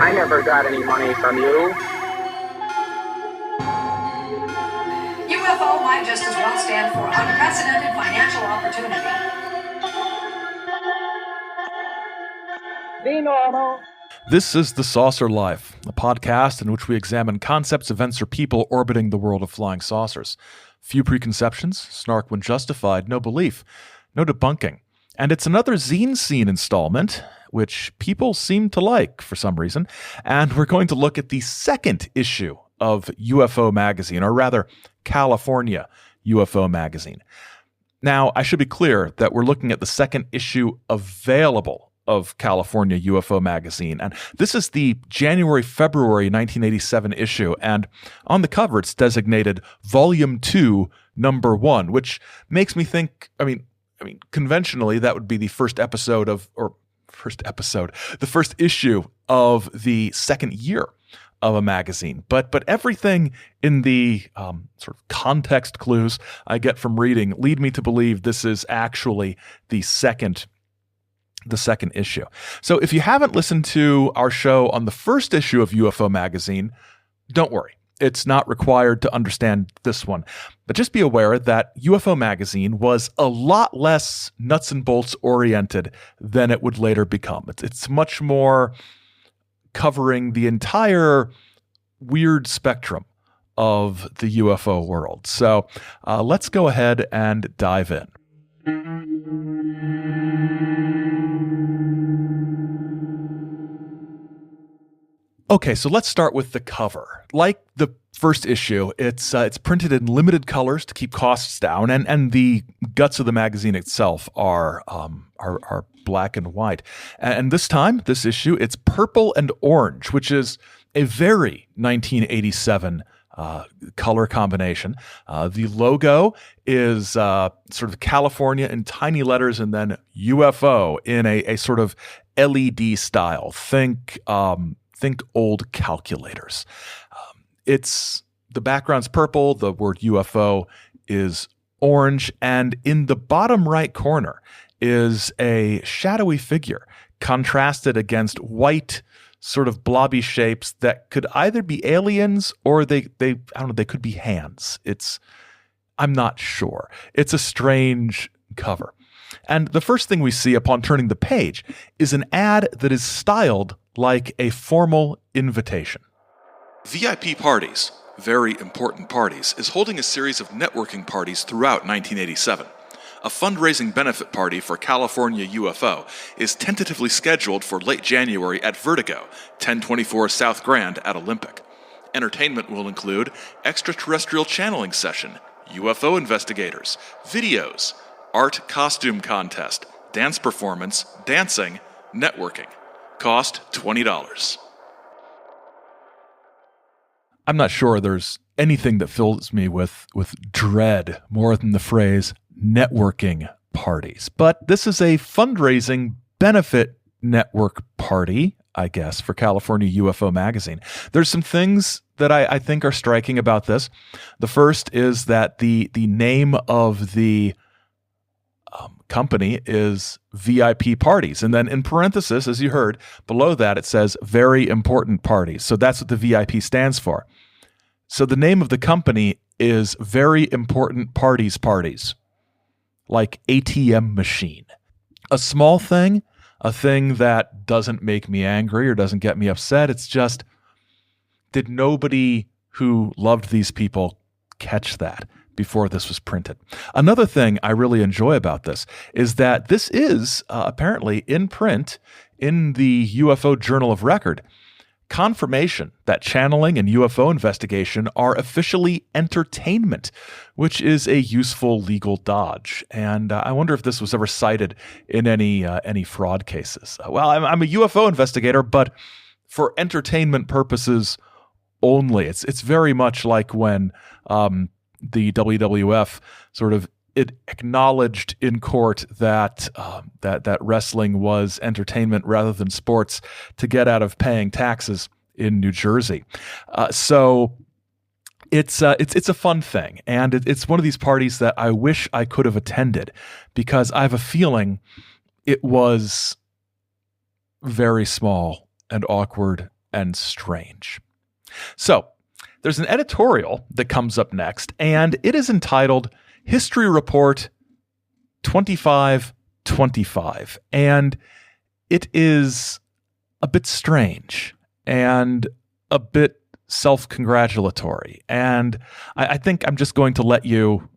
I never got any money from you. UFO might just as well stand for unprecedented financial opportunity. Be normal. This is The Saucer Life, a podcast in which we examine concepts, events, or people orbiting the world of flying saucers. Few preconceptions, snark when justified, no belief, no debunking. And it's another Zine Scene installment, which people seem to like for some reason. And we're going to look at the second issue of UFO Magazine, or rather, California UFO Magazine. Now, I should be clear that we're looking at the second issue available of California UFO Magazine. And this is the January-February 1987 issue. And on the cover, it's designated Volume 2, Number 1, which makes me think, I mean, conventionally, that would be the first issue of the second year of a magazine. But everything in the sort of context clues I get from reading lead me to believe this is actually the second issue. So if you haven't listened to our show on the first issue of UFO Magazine, don't worry. It's not required to understand this one. But just be aware that UFO Magazine was a lot less nuts and bolts oriented than it would later become. It's much more covering the entire weird spectrum of the UFO world. So let's go ahead and dive in. Okay, so let's start with the cover. Like the first issue, it's printed in limited colors to keep costs down, and the guts of the magazine itself are black and white. And this time, this issue, it's purple and orange, which is a very 1987 color combination. The logo is sort of California in tiny letters, and then UFO in a sort of LED style. Think old calculators. The background's purple, the word UFO is orange, and in the bottom right corner is a shadowy figure contrasted against white sort of blobby shapes that could either be aliens or they could be hands. I'm not sure. It's a strange cover. And the first thing we see upon turning the page is an ad that is styled like a formal invitation. VIP Parties, Very Important Parties, is holding a series of networking parties throughout 1987. A fundraising benefit party for California UFO is tentatively scheduled for late January at Vertigo, 1024 South Grand at Olympic. Entertainment will include extraterrestrial channeling session, UFO investigators, videos, art costume contest, dance performance, dancing, networking. Cost $20. I'm not sure there's anything that fills me with dread more than the phrase networking parties. But this is a fundraising benefit network party, I guess, for California UFO Magazine. There's some things that I think are striking about this. The first is that the name of the company is VIP Parties. And then in parenthesis, as you heard, below that it says Very Important Parties. So that's what the VIP stands for. So the name of the company is Very Important Parties, like ATM machine. A small thing, a thing that doesn't make me angry or doesn't get me upset. It's just, did nobody who loved these people catch that before this was printed? Another thing I really enjoy about this is that this is apparently in print in the UFO Journal of Record. Confirmation that channeling and UFO investigation are officially entertainment, which is a useful legal dodge. And I wonder if this was ever cited in any fraud cases. Well, I'm a UFO investigator, but for entertainment purposes only. It's very much like when the WWF sort of it acknowledged in court that that wrestling was entertainment rather than sports to get out of paying taxes in New Jersey. So it's a fun thing, and it's one of these parties that I wish I could have attended, because I have a feeling it was very small and awkward and strange. So there's an editorial that comes up next, and it is entitled History Report 2525. And it is a bit strange and a bit self-congratulatory. And I think I'm just going to let you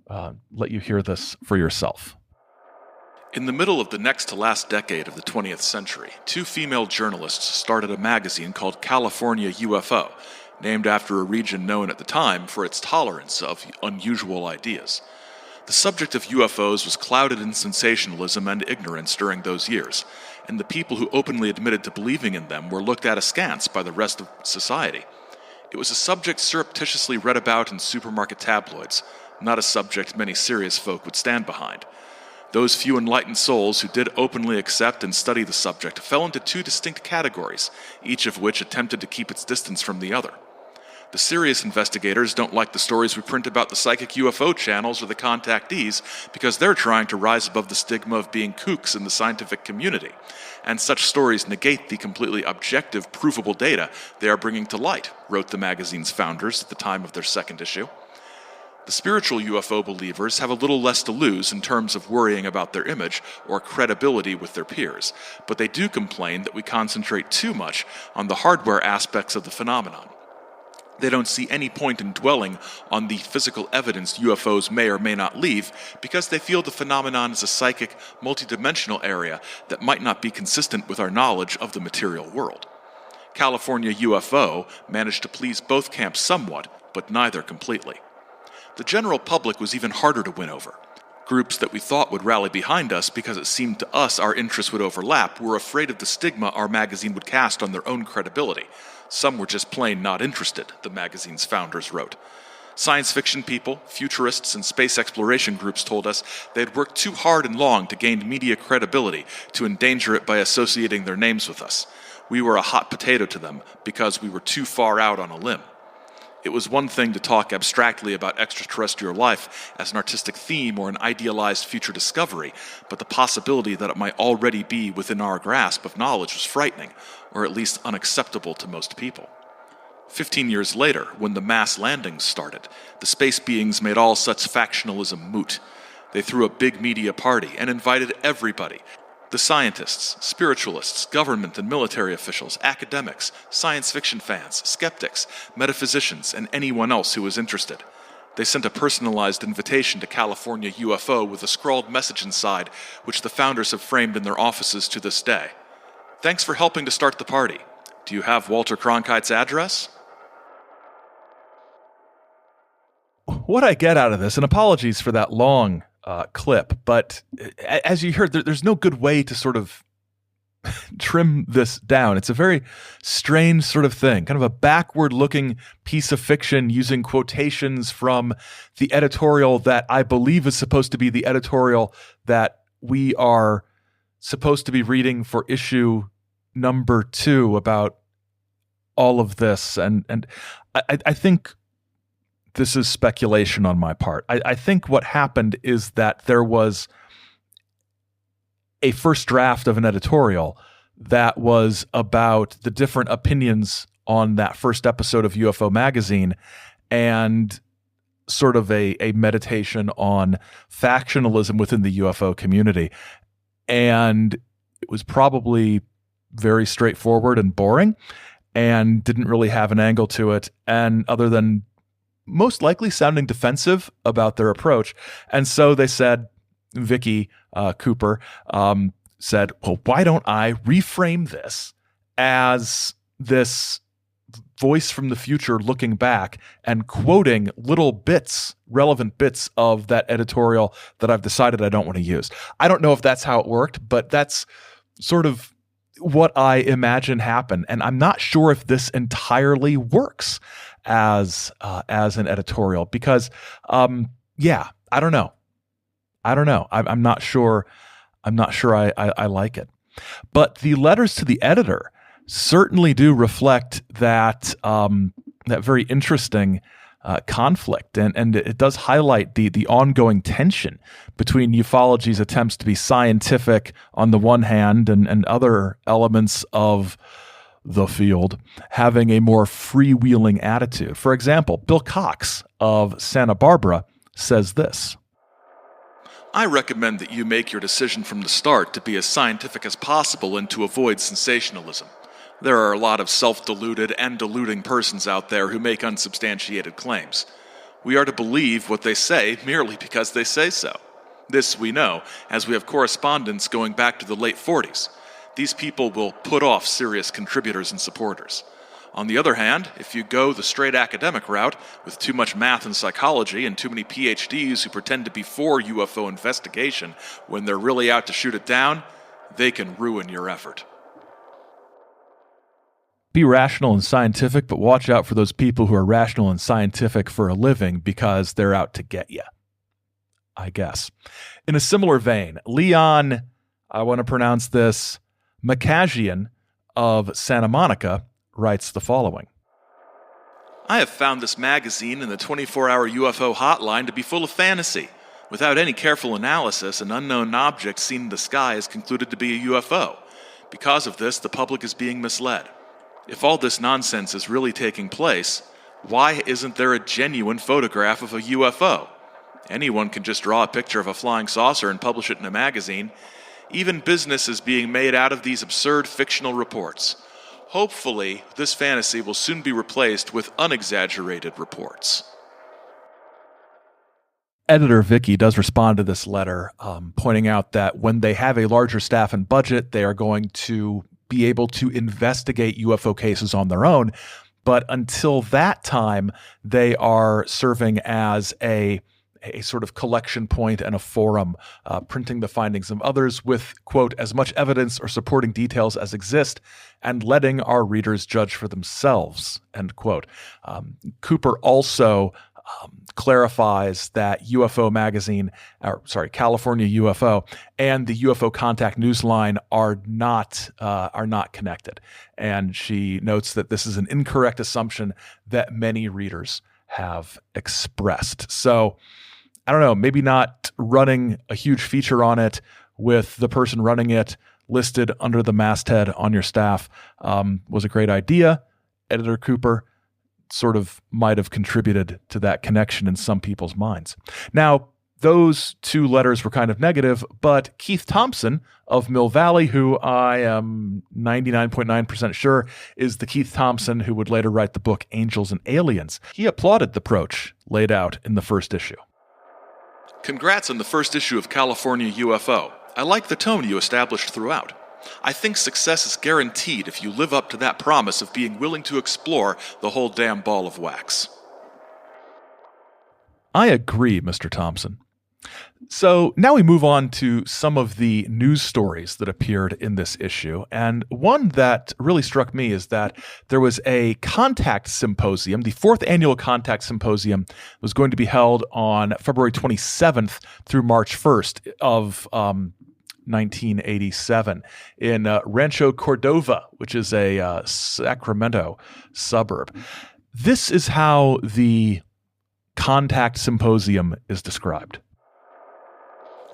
hear this for yourself. In the middle of the next to last decade of the 20th century, two female journalists started a magazine called California UFO, named after a region known at the time for its tolerance of unusual ideas. The subject of UFOs was clouded in sensationalism and ignorance during those years, and the people who openly admitted to believing in them were looked at askance by the rest of society. It was a subject surreptitiously read about in supermarket tabloids, not a subject many serious folk would stand behind. Those few enlightened souls who did openly accept and study the subject fell into two distinct categories, each of which attempted to keep its distance from the other. The serious investigators don't like the stories we print about the psychic UFO channels or the contactees because they're trying to rise above the stigma of being kooks in the scientific community, and such stories negate the completely objective, provable data they are bringing to light, wrote the magazine's founders at the time of their second issue. The spiritual UFO believers have a little less to lose in terms of worrying about their image or credibility with their peers, but they do complain that we concentrate too much on the hardware aspects of the phenomenon. They don't see any point in dwelling on the physical evidence UFOs may or may not leave because they feel the phenomenon is a psychic, multidimensional area that might not be consistent with our knowledge of the material world. California UFO managed to please both camps somewhat, but neither completely. The general public was even harder to win over. Groups that we thought would rally behind us because it seemed to us our interests would overlap were afraid of the stigma our magazine would cast on their own credibility. Some were just plain not interested, the magazine's founders wrote. Science fiction people, futurists, and space exploration groups told us they had worked too hard and long to gain media credibility to endanger it by associating their names with us. We were a hot potato to them because we were too far out on a limb. It was one thing to talk abstractly about extraterrestrial life as an artistic theme or an idealized future discovery, but the possibility that it might already be within our grasp of knowledge was frightening, or at least unacceptable to most people. 15 years later, when the mass landings started, the space beings made all such factionalism moot. They threw a big media party and invited everybody. The scientists, spiritualists, government and military officials, academics, science fiction fans, skeptics, metaphysicians, and anyone else who was interested. They sent a personalized invitation to California UFO with a scrawled message inside, which the founders have framed in their offices to this day. Thanks for helping to start the party. Do you have Walter Cronkite's address? What I get out of this, and apologies for that long clip, but as you heard, there's no good way to sort of trim this down. It's a very strange sort of thing, kind of a backward-looking piece of fiction using quotations from the editorial that I believe is supposed to be the editorial that we are supposed to be reading for issue number 2 about all of this. And I think this is speculation on my part. I think what happened is that there was a first draft of an editorial that was about the different opinions on that first episode of UFO Magazine and sort of a meditation on factionalism within the UFO community. And it was probably very straightforward and boring and didn't really have an angle to it, and other than most likely sounding defensive about their approach. And so they said, Vicky Cooper said, well, why don't I reframe this as this voice from the future looking back and quoting little bits, relevant bits of that editorial that I've decided I don't want to use. I don't know if that's how it worked, but that's sort of what I imagine happened. And I'm not sure if this entirely works as an editorial because, I don't know. I'm not sure. I like it. But the letters to the editor certainly do reflect that that very interesting conflict, and it does highlight the ongoing tension between ufology's attempts to be scientific on the one hand and other elements of the field having a more freewheeling attitude. For example, Bill Cox of Santa Barbara says this. I recommend that you make your decision from the start to be as scientific as possible and to avoid sensationalism. There are a lot of self-deluded and deluding persons out there who make unsubstantiated claims. We are to believe what they say merely because they say so. This we know, as we have correspondence going back to the late 40s. These people will put off serious contributors and supporters. On the other hand, if you go the straight academic route, with too much math and psychology and too many PhDs who pretend to be for UFO investigation when they're really out to shoot it down, they can ruin your effort. Be rational and scientific, but watch out for those people who are rational and scientific for a living because they're out to get you, I guess. In a similar vein, Leon, I want to pronounce this, Makajian of Santa Monica writes the following. I have found this magazine and the 24-hour UFO hotline to be full of fantasy. Without any careful analysis, an unknown object seen in the sky is concluded to be a UFO. Because of this, the public is being misled. If all this nonsense is really taking place, why isn't there a genuine photograph of a UFO? Anyone can just draw a picture of a flying saucer and publish it in a magazine. Even business is being made out of these absurd fictional reports. Hopefully, this fantasy will soon be replaced with unexaggerated reports. Editor Vicky does respond to this letter, pointing out that when they have a larger staff and budget, they are going to be able to investigate UFO cases on their own. But until that time, they are serving as a sort of collection point and a forum, printing the findings of others with, quote, as much evidence or supporting details as exist and letting our readers judge for themselves, end quote. Cooper also clarifies that UFO Magazine, California UFO, and the UFO Contact Newsline are not connected. And she notes that this is an incorrect assumption that many readers have expressed. So, I don't know, maybe not running a huge feature on it with the person running it listed under the masthead on your staff was a great idea. Editor Cooper sort of might have contributed to that connection in some people's minds. Now, those two letters were kind of negative, but Keith Thompson of Mill Valley, who I am 99.9% sure is the Keith Thompson who would later write the book Angels and Aliens, he applauded the approach laid out in the first issue. Congrats on the first issue of California UFO. I like the tone you established throughout. I think success is guaranteed if you live up to that promise of being willing to explore the whole damn ball of wax. I agree, Mr. Thompson. So now we move on to some of the news stories that appeared in this issue. And one that really struck me is that there was a contact symposium. The fourth annual contact symposium was going to be held on February 27th through March 1st of 1987 in Rancho Cordova, which is a Sacramento suburb. This is how the contact symposium is described.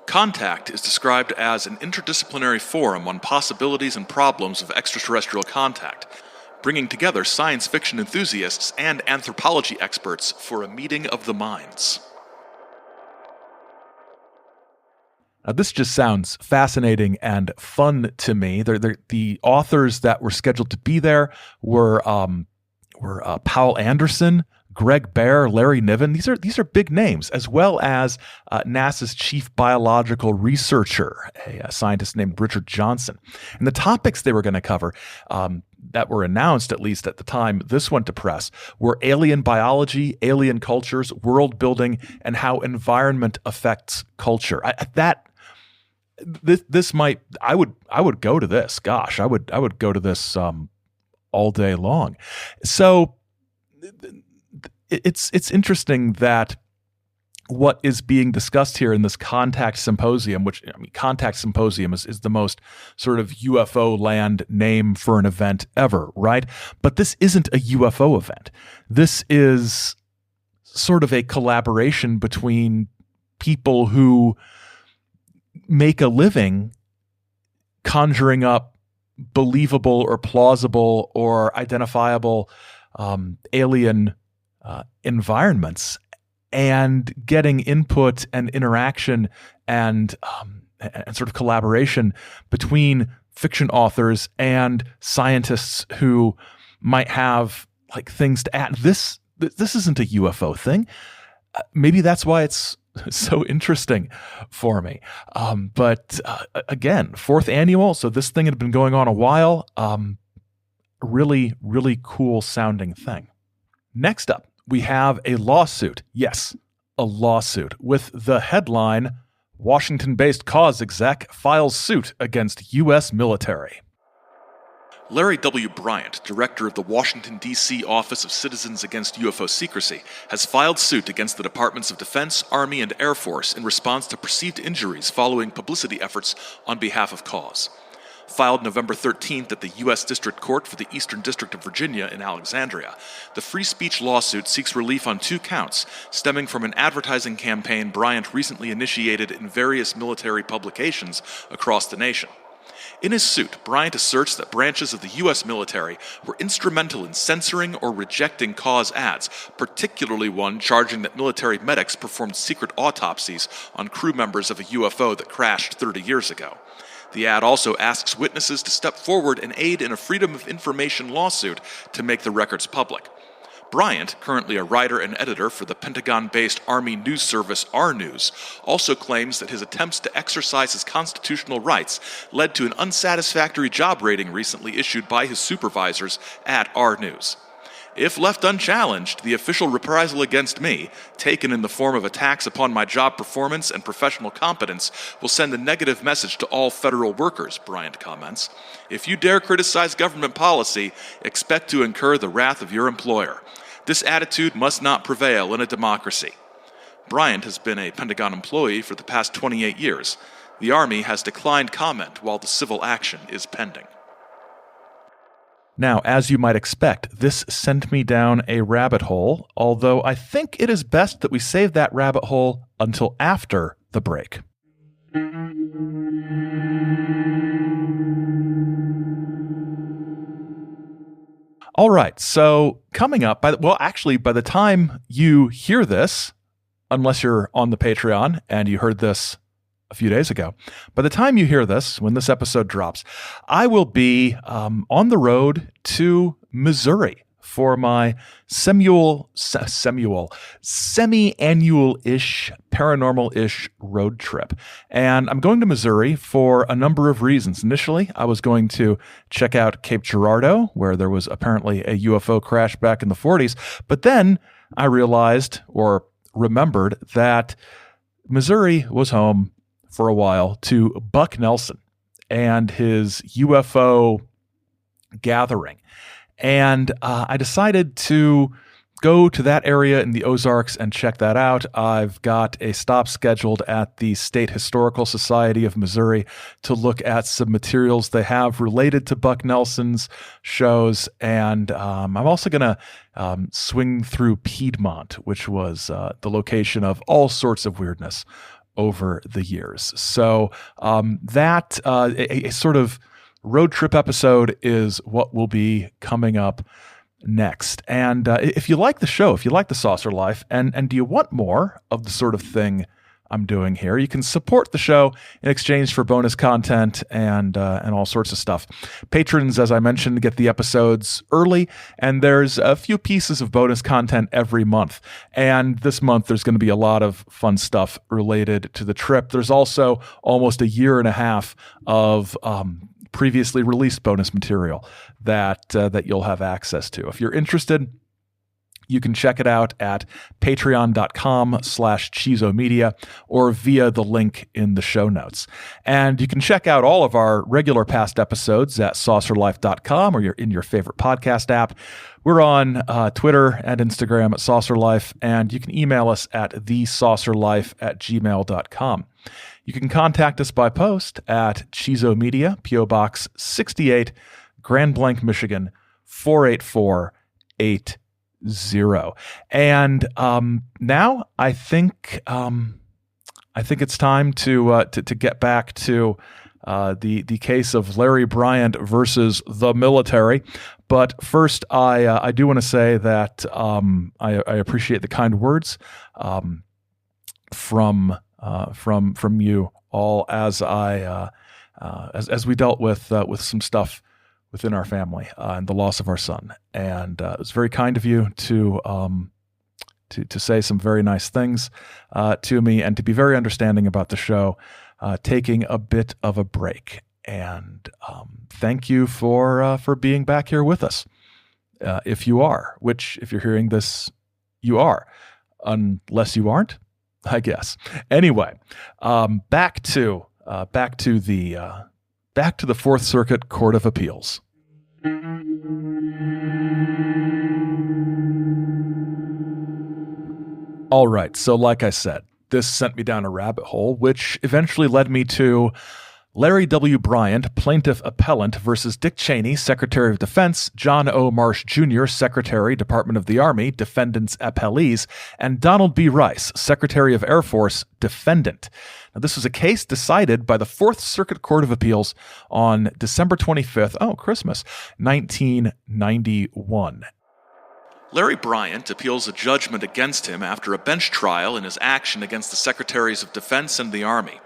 Contact is described as an interdisciplinary forum on possibilities and problems of extraterrestrial contact, bringing together science fiction enthusiasts and anthropology experts for a meeting of the minds. Now, this just sounds fascinating and fun to me. The authors that were scheduled to be there were Powell Anderson, Greg Baer, Larry Niven. These are big names, as well as NASA's chief biological researcher, a scientist named Richard Johnson. And the topics they were going to cover that were announced, at least at the time this went to press, were alien biology, alien cultures, world building, and how environment affects culture. I would go to this. Gosh, I would go to this all day long. So it's interesting that what is being discussed here in this Contact Symposium, which, I mean, Contact Symposium is the most sort of UFO land name for an event ever, right? But this isn't a UFO event. This is sort of a collaboration between people who make a living conjuring up believable or plausible or identifiable alien environments, and getting input and interaction and sort of collaboration between fiction authors and scientists who might have like things to add. This isn't a UFO thing. Maybe that's why it's so interesting for me. But again, 4th annual, so this thing had been going on a while. Really, really cool sounding thing. Next up, we have a lawsuit. Yes, a lawsuit with the headline, Washington-based cause exec files suit against U.S. military. Larry W. Bryant, director of the Washington, D.C. Office of Citizens Against UFO Secrecy, has filed suit against the Departments of Defense, Army, and Air Force in response to perceived injuries following publicity efforts on behalf of cause. Filed November 13th at the U.S. District Court for the Eastern District of Virginia in Alexandria, the free speech lawsuit seeks relief on 2 counts stemming from an advertising campaign Bryant recently initiated in various military publications across the nation. In his suit, Bryant asserts that branches of the U.S. military were instrumental in censoring or rejecting cause ads, particularly one charging that military medics performed secret autopsies on crew members of a UFO that crashed 30 years ago. The ad also asks witnesses to step forward and aid in a Freedom of Information lawsuit to make the records public. Bryant, currently a writer and editor for the Pentagon-based Army news service R-News, also claims that his attempts to exercise his constitutional rights led to an unsatisfactory job rating recently issued by his supervisors at R-News. If left unchallenged, the official reprisal against me, taken in the form of attacks upon my job performance and professional competence, will send a negative message to all federal workers, Bryant comments. If you dare criticize government policy, expect to incur the wrath of your employer. This attitude must not prevail in a democracy. Bryant has been a Pentagon employee for the past 28 years. The Army has declined comment while the civil action is pending. Now, as you might expect, this sent me down a rabbit hole, although I think it is best that we save that rabbit hole until after the break. All right, so coming up, by the time you hear this, unless you're on the Patreon and you heard this a few days ago, by the time you hear this, when this episode drops, I will be on the road to Missouri for my semi-annual-ish, paranormal-ish road trip. And I'm going to Missouri for a number of reasons. Initially, I was going to check out Cape Girardeau, where there was apparently a UFO crash back in the 40s. But then I realized or remembered that Missouri was home for a while to Buck Nelson and his UFO gathering. And I decided to go to that area in the Ozarks and check that out. I've got a stop scheduled at the State Historical Society of Missouri to look at some materials they have related to Buck Nelson's shows. And I'm also going to swing through Piedmont, which was the location of all sorts of weirdness over the years. So that a sort of road trip episode is what will be coming up next. And if you like the show, if you like the Saucer Life, and do you want more of the sort of thing I'm doing here, you can support the show in exchange for bonus content and all sorts of stuff. Patrons, as I mentioned, get the episodes early, and there's a few pieces of bonus content every month. And this month, there's going to be a lot of fun stuff related to the trip. There's also almost a year and a half of previously released bonus material that you'll have access to. If you're interested, you can check it out at patreon.com/chizomedia or via the link in the show notes. And you can check out all of our regular past episodes at saucerlife.com or you're in your favorite podcast app. We're on Twitter and Instagram at saucerlife, and you can email us at thesaucerlife@gmail.com. You can contact us by post at Chizo Media, P.O. Box 68, Grand Blanc, Michigan, 48480. And now I think it's time to get back to the case of Larry Bryant versus the military. But first, I do want to say that I appreciate the kind words from you all as as we dealt with some stuff within our family and the loss of our son. And it was very kind of you to say some very nice things to me and to be very understanding about the show, taking a bit of a break. And thank you for being back here with us. If you are, which if you're hearing this, you are, unless you aren't, I guess. Anyway, back to the Fourth Circuit Court of Appeals. All right, so like I said, this sent me down a rabbit hole, which eventually led me to Larry W. Bryant, plaintiff appellant, versus Dick Cheney, Secretary of Defense, John O. Marsh Jr., Secretary, Department of the Army, defendants appellees, and Donald B. Rice, Secretary of Air Force, defendant. Now, this was a case decided by the Fourth Circuit Court of Appeals on December 25th, Christmas, 1991. Larry Bryant appeals a judgment against him after a bench trial in his action against the Secretaries of Defense and the Army.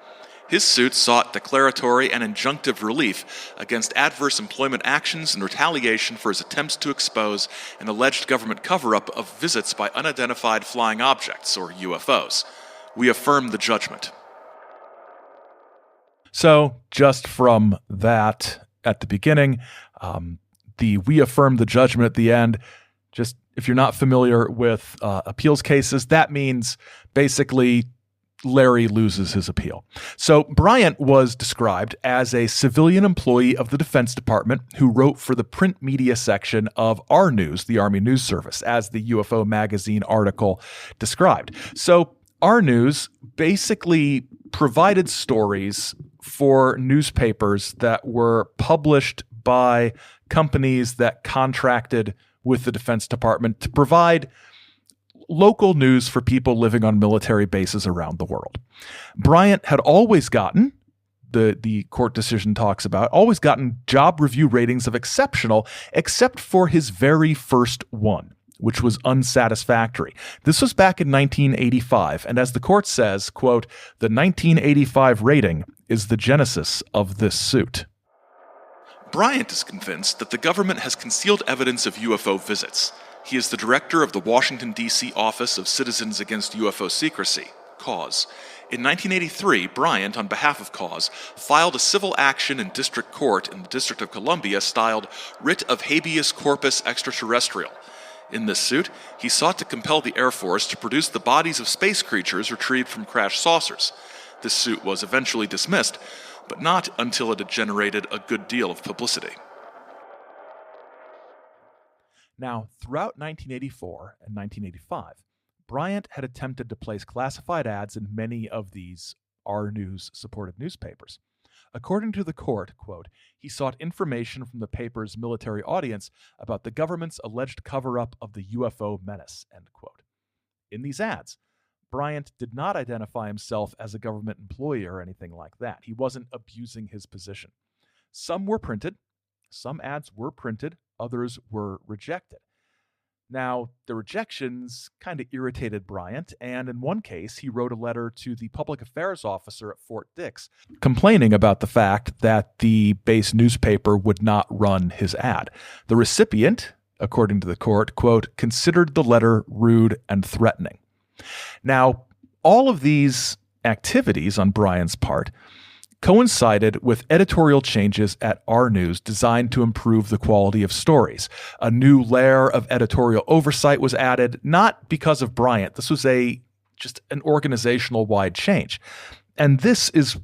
His suit sought declaratory and injunctive relief against adverse employment actions in retaliation for his attempts to expose an alleged government cover-up of visits by unidentified flying objects, or UFOs. We affirm the judgment. So, just from that at the beginning, we affirm the judgment at the end. Just if you're not familiar with appeals cases, that means basically Larry loses his appeal. So Bryant was described as a civilian employee of the Defense Department who wrote for the print media section of Our News, the Army News Service, as the UFO Magazine article described. So Our News basically provided stories for newspapers that were published by companies that contracted with the Defense Department to provide local news for people living on military bases around the world. Bryant had always gotten, the court decision talks about, always gotten job review ratings of exceptional, except for his very first one, which was unsatisfactory. This was back in 1985, and as the court says, quote, the 1985 rating is the genesis of this suit. Bryant is convinced that the government has concealed evidence of UFO visits. He is the director of the Washington, D.C. Office of Citizens Against UFO Secrecy, CAUSE. In 1983, Bryant, on behalf of CAUSE, filed a civil action in district court in the District of Columbia styled Writ of Habeas Corpus Extraterrestrial. In this suit, he sought to compel the Air Force to produce the bodies of space creatures retrieved from crashed saucers. This suit was eventually dismissed, but not until it had generated a good deal of publicity. Now, throughout 1984 and 1985, Bryant had attempted to place classified ads in many of these Our News-supported newspapers. According to the court, quote, he sought information from the paper's military audience about the government's alleged cover-up of the UFO menace, end quote. In these ads, Bryant did not identify himself as a government employee or anything like that. He wasn't abusing his position. Some were printed, some ads were printed, others were rejected. Now, the rejections kind of irritated Bryant, and in one case, he wrote a letter to the public affairs officer at Fort Dix, complaining about the fact that the base newspaper would not run his ad. The recipient, according to the court, quote, considered the letter rude and threatening. Now, all of these activities on Bryant's part coincided with editorial changes at Our News designed to improve the quality of stories. A new layer of editorial oversight was added, not because of Bryant. This was just an organizational-wide change. And this is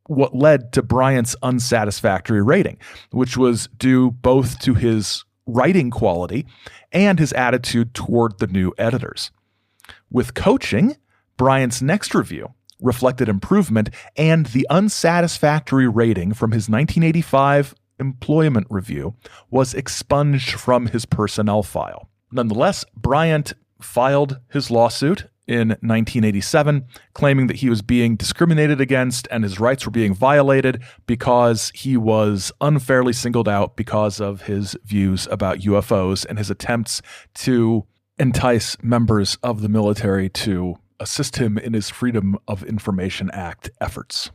what led to Bryant's unsatisfactory rating, which was due both to his writing quality and his attitude toward the new editors. With coaching, Bryant's next review reflected improvement, and the unsatisfactory rating from his 1985 employment review was expunged from his personnel file. Nonetheless, Bryant filed his lawsuit in 1987, claiming that he was being discriminated against and his rights were being violated because he was unfairly singled out because of his views about UFOs and his attempts to entice members of the military to assist him in his Freedom of Information Act efforts.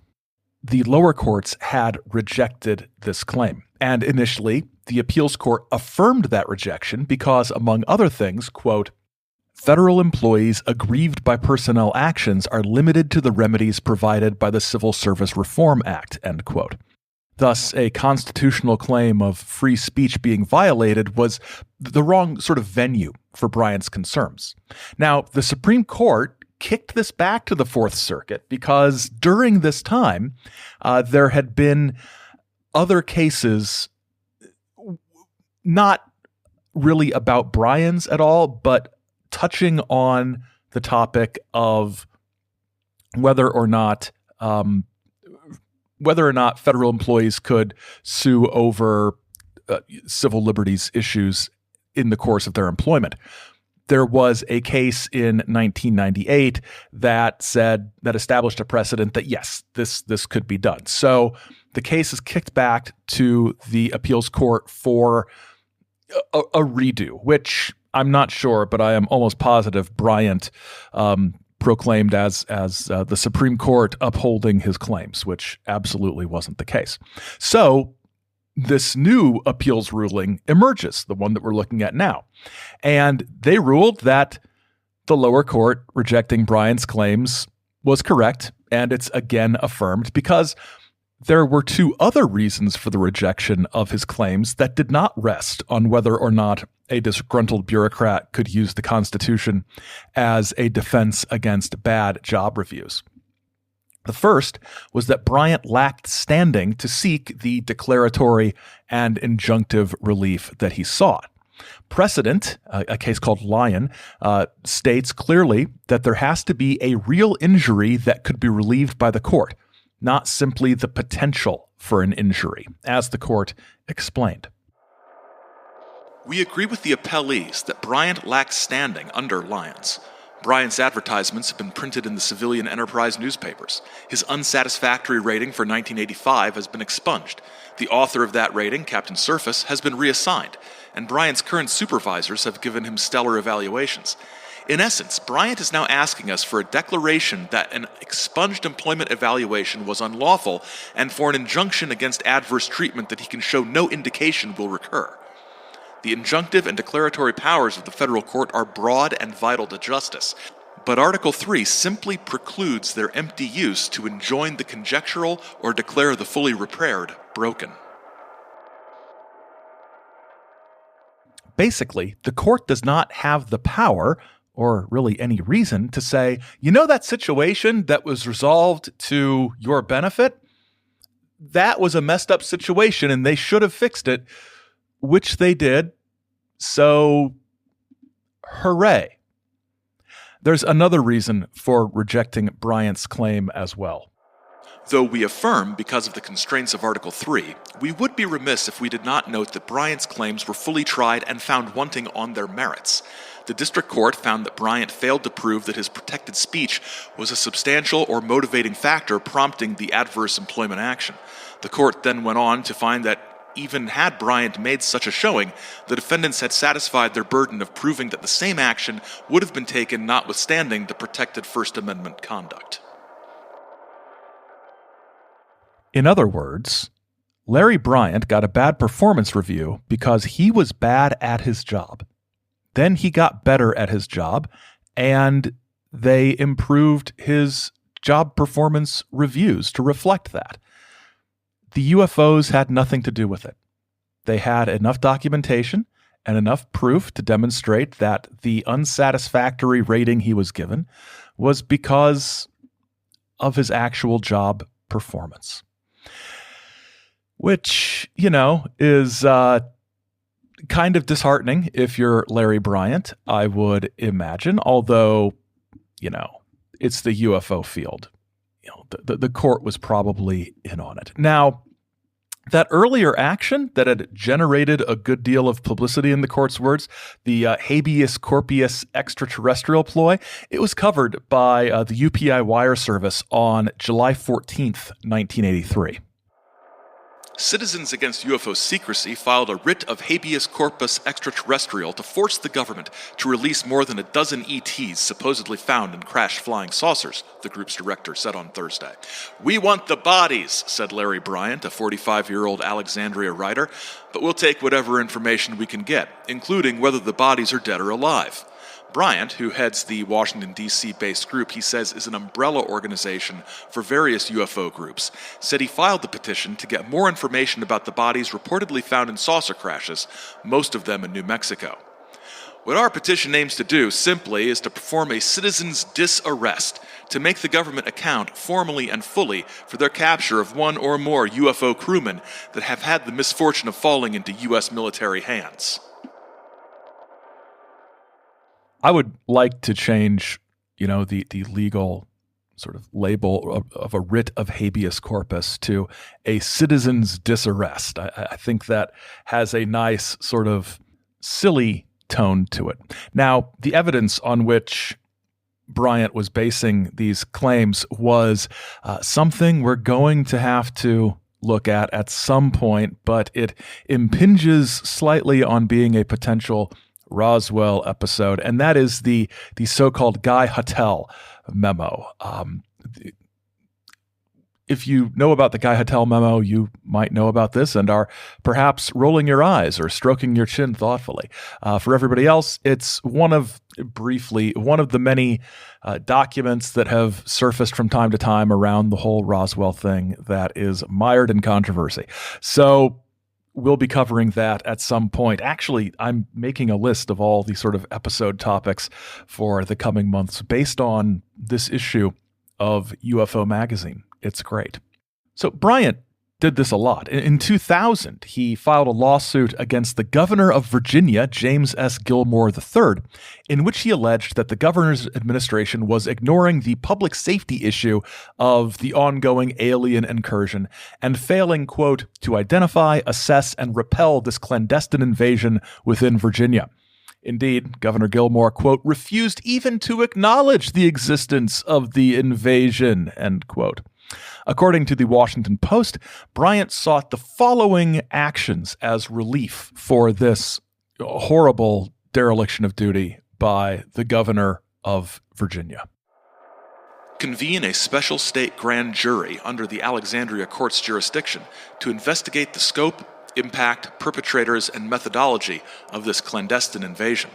The lower courts had rejected this claim, and initially, the appeals court affirmed that rejection because, among other things, quote, federal employees aggrieved by personnel actions are limited to the remedies provided by the Civil Service Reform Act, end quote. Thus, a constitutional claim of free speech being violated was the wrong sort of venue for Bryant's concerns. Now, the Supreme Court kicked this back to the Fourth Circuit because during this time, there had been other cases, not really about Bryant's at all, but touching on the topic of whether or not federal employees could sue over civil liberties issues in the course of their employment. There was a case in 1998 that established a precedent that yes, this could be done. So the case is kicked back to the appeals court for a redo, which I'm not sure, but I am almost positive Bryant proclaimed as the Supreme Court upholding his claims, which absolutely wasn't the case. So this new appeals ruling emerges, the one that we're looking at now. And they ruled that the lower court rejecting Bryant's claims was correct, and it's again affirmed because there were two other reasons for the rejection of his claims that did not rest on whether or not a disgruntled bureaucrat could use the Constitution as a defense against bad job reviews. The first was that Bryant lacked standing to seek the declaratory and injunctive relief that he sought. Precedent, a case called Lyon, states clearly that there has to be a real injury that could be relieved by the court, not simply the potential for an injury, as the court explained. We agree with the appellees that Bryant lacks standing under Lyons. Bryant's advertisements have been printed in the Civilian Enterprise newspapers. His unsatisfactory rating for 1985 has been expunged. The author of that rating, Captain Surface, has been reassigned, and Bryant's current supervisors have given him stellar evaluations. In essence, Bryant is now asking us for a declaration that an expunged employment evaluation was unlawful and for an injunction against adverse treatment that he can show no indication will recur. The injunctive and declaratory powers of the federal court are broad and vital to justice, but Article 3 simply precludes their empty use to enjoin the conjectural or declare the fully repaired broken. Basically, the court does not have the power, or really any reason, to say, you know that situation that was resolved to your benefit? That was a messed up situation and they should have fixed it, which they did. So, hooray. There's another reason for rejecting Bryant's claim as well. Though we affirm because of the constraints of Article 3, we would be remiss if we did not note that Bryant's claims were fully tried and found wanting on their merits. The district court found that Bryant failed to prove that his protected speech was a substantial or motivating factor prompting the adverse employment action. The court then went on to find that even had Bryant made such a showing, the defendants had satisfied their burden of proving that the same action would have been taken notwithstanding the protected First Amendment conduct. In other words, Larry Bryant got a bad performance review because he was bad at his job. Then he got better at his job, and they improved his job performance reviews to reflect that. The UFOs had nothing to do with it. They had enough documentation and enough proof to demonstrate that the unsatisfactory rating he was given was because of his actual job performance. Which, is kind of disheartening if you're Larry Bryant, I would imagine, although, it's the UFO field. The court was probably in on it. Now, That earlier action that had generated a good deal of publicity in the court's words, the habeas corpus extraterrestrial ploy, it was covered by the UPI wire service on July 14th, 1983. Citizens Against UFO Secrecy filed a writ of habeas corpus extraterrestrial to force the government to release more than a dozen ETs supposedly found in crashed flying saucers, the group's director said on Thursday. "We want the bodies," said Larry Bryant, a 45-year-old Alexandria writer, "but we'll take whatever information we can get, including whether the bodies are dead or alive." Bryant, who heads the Washington, D.C.-based group he says is an umbrella organization for various UFO groups, said he filed the petition to get more information about the bodies reportedly found in saucer crashes, most of them in New Mexico. "What our petition aims to do, simply, is to perform a citizen's disarrest, to make the government account formally and fully for their capture of one or more UFO crewmen that have had the misfortune of falling into U.S. military hands." I would like to change, the legal sort of label of a writ of habeas corpus to a citizen's disarrest. I think that has a nice sort of silly tone to it. Now, the evidence on which Bryant was basing these claims was something we're going to have to look at some point, but it impinges slightly on being a potential Roswell episode, and that is the so-called Guy Huttell memo. If you know about the Guy Huttell memo, you might know about this and are perhaps rolling your eyes or stroking your chin thoughtfully. For everybody else, it's one of the many documents that have surfaced from time to time around the whole Roswell thing that is mired in controversy. So we'll be covering that at some point. Actually, I'm making a list of all the sort of episode topics for the coming months based on this issue of UFO Magazine. It's great. So Bryant did this a lot. In 2000, he filed a lawsuit against the governor of Virginia, James S. Gilmore III, in which he alleged that the governor's administration was ignoring the public safety issue of the ongoing alien incursion and failing, quote, to identify, assess, and repel this clandestine invasion within Virginia. Indeed, Governor Gilmore, quote, refused even to acknowledge the existence of the invasion, end quote. According to the Washington Post, Bryant sought the following actions as relief for this horrible dereliction of duty by the governor of Virginia. Convene a special state grand jury under the Alexandria Court's jurisdiction to investigate the scope, impact, perpetrators, and methodology of this clandestine invasion.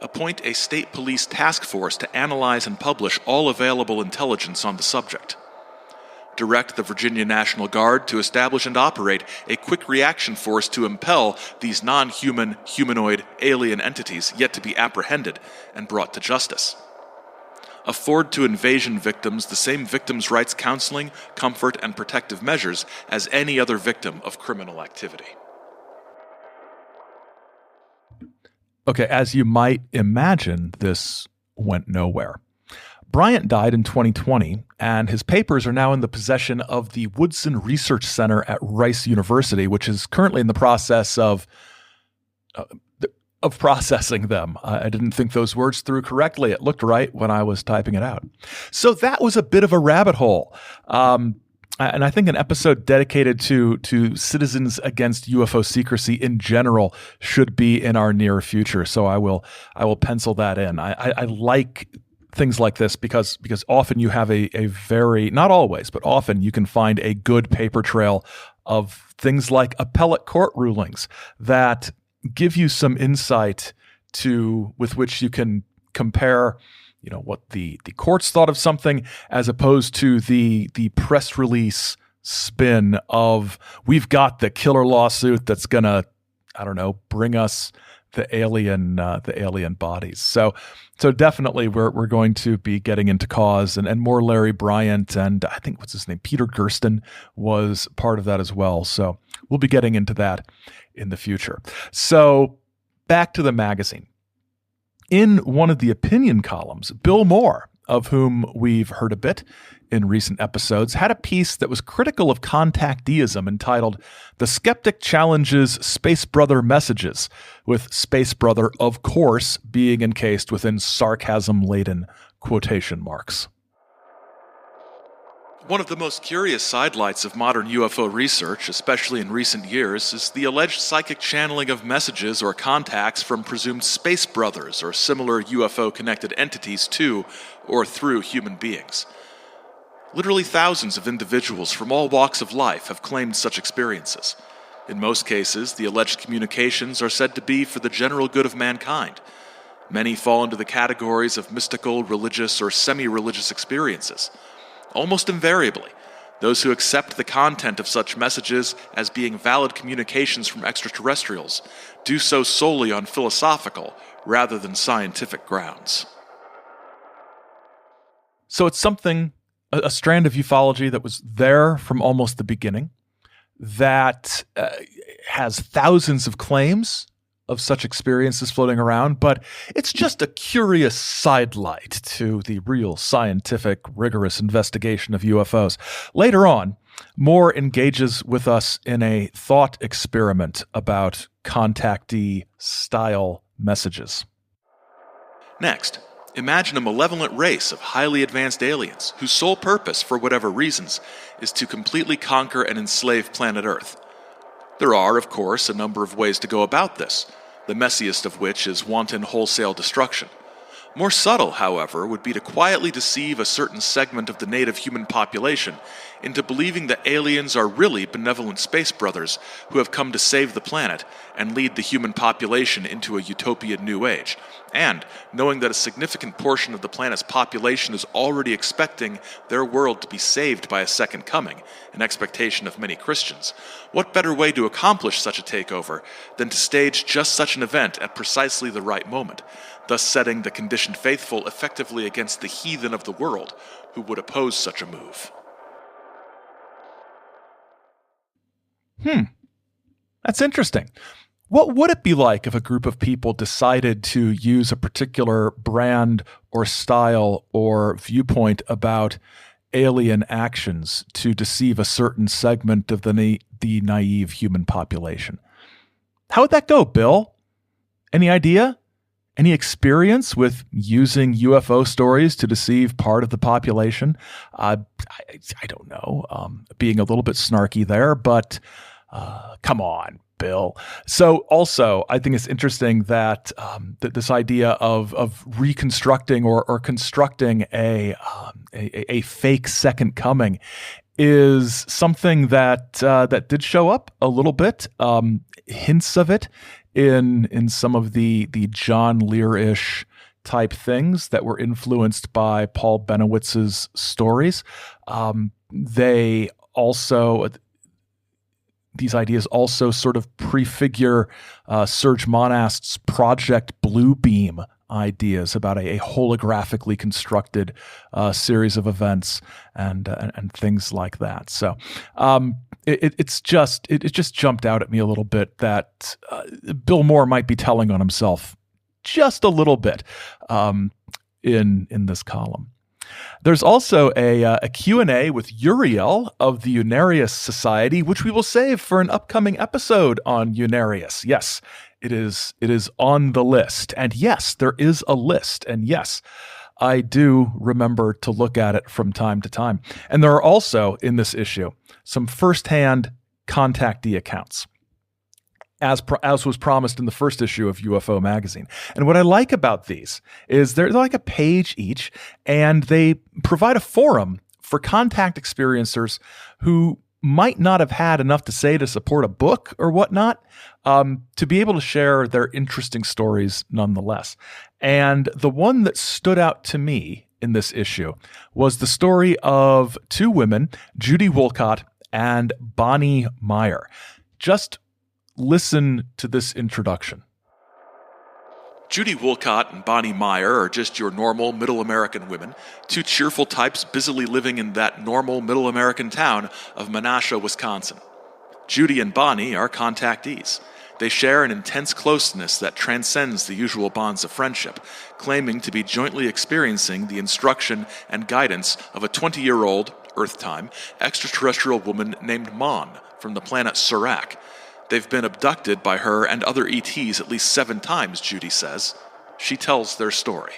Appoint a state police task force to analyze and publish all available intelligence on the subject. Direct the Virginia National Guard to establish and operate a quick reaction force to impel these non-human, humanoid, alien entities yet to be apprehended and brought to justice. Afford to invasion victims the same victims' rights counseling, comfort, and protective measures as any other victim of criminal activity. Okay, as you might imagine, this went nowhere. Bryant died in 2020, and his papers are now in the possession of the Woodson Research Center at Rice University, which is currently in the process of processing them. I didn't think those words through correctly. It looked right when I was typing it out. So that was a bit of a rabbit hole. And I think an episode dedicated to citizens against UFO secrecy in general should be in our near future. So I will pencil that in. I like things like this because often you have a very, not always, but often you can find a good paper trail of things like appellate court rulings that give you some insight with which you can compare, what the courts thought of something as opposed to the press release spin of we've got the killer lawsuit that's gonna, bring us the alien bodies. So definitely we're going to be getting into cause and more Larry Bryant, and I think what's his name, Peter Gersten was part of that as well. So we'll be getting into that in the future. So back to the magazine. In one of the opinion columns, Bill Moore of whom we've heard a bit in recent episodes, had a piece that was critical of contacteeism entitled "The Skeptic Challenges Space Brother Messages," with Space Brother, of course, being encased within sarcasm-laden quotation marks. One of the most curious sidelights of modern UFO research, especially in recent years, is the alleged psychic channeling of messages or contacts from presumed space brothers or similar UFO-connected entities to or through human beings. Literally thousands of individuals from all walks of life have claimed such experiences. In most cases, the alleged communications are said to be for the general good of mankind. Many fall into the categories of mystical, religious, or semi-religious experiences. Almost invariably, those who accept the content of such messages as being valid communications from extraterrestrials do so solely on philosophical rather than scientific grounds. So it's something, a strand of ufology that was there from almost the beginning, that has thousands of claims of such experiences floating around, but it's just a curious sidelight to the real scientific, rigorous investigation of UFOs. Later on, Moore engages with us in a thought experiment about contactee-style messages. Next, imagine a malevolent race of highly advanced aliens whose sole purpose, for whatever reasons, is to completely conquer and enslave planet Earth. There are, of course, a number of ways to go about this, the messiest of which is wanton wholesale destruction. More subtle, however, would be to quietly deceive a certain segment of the native human population into believing that aliens are really benevolent space brothers who have come to save the planet and lead the human population into a utopian new age. And, knowing that a significant portion of the planet's population is already expecting their world to be saved by a second coming, an expectation of many Christians, what better way to accomplish such a takeover than to stage just such an event at precisely the right moment, thus setting the conditioned faithful effectively against the heathen of the world who would oppose such a move? That's interesting. What would it be like if a group of people decided to use a particular brand or style or viewpoint about alien actions to deceive a certain segment of the naive human population? How would that go, Bill? Any idea? Any experience with using UFO stories to deceive part of the population? I don't know. Being a little bit snarky there, but come on, Bill. So also, I think it's interesting that this idea of reconstructing or constructing a fake second coming is something that did show up a little bit, hints of it in some of the John Lear-ish type things that were influenced by Paul Benowitz's stories. These ideas also sort of prefigure Serge Monast's Project Bluebeam ideas about a holographically constructed series of events and things like that. So it just jumped out at me a little bit that Bill Moore might be telling on himself just a little bit in this column. There's also a Q&A with Uriel of the Unarius Society, which we will save for an upcoming episode on Unarius. Yes, it is on the list. And yes, there is a list. And yes, I do remember to look at it from time to time. And there are also, in this issue, some firsthand contactee accounts, as was promised in the first issue of UFO Magazine. And what I like about these is they're like a page each, and they provide a forum for contact experiencers who might not have had enough to say to support a book or whatnot, to be able to share their interesting stories nonetheless. And the one that stood out to me in this issue was the story of two women, Judy Wolcott and Bonnie Meyer. Just listen to this introduction. Judy Wolcott and Bonnie Meyer are just your normal middle American women, two cheerful types busily living in that normal middle American town of Menasha, Wisconsin. Judy and Bonnie are contactees. They share an intense closeness that transcends the usual bonds of friendship, claiming to be jointly experiencing the instruction and guidance of a 20-year-old, Earth-time, extraterrestrial woman named Mon from the planet Surak. They've been abducted by her and other ETs at least 7 times, Judy says. She tells their story.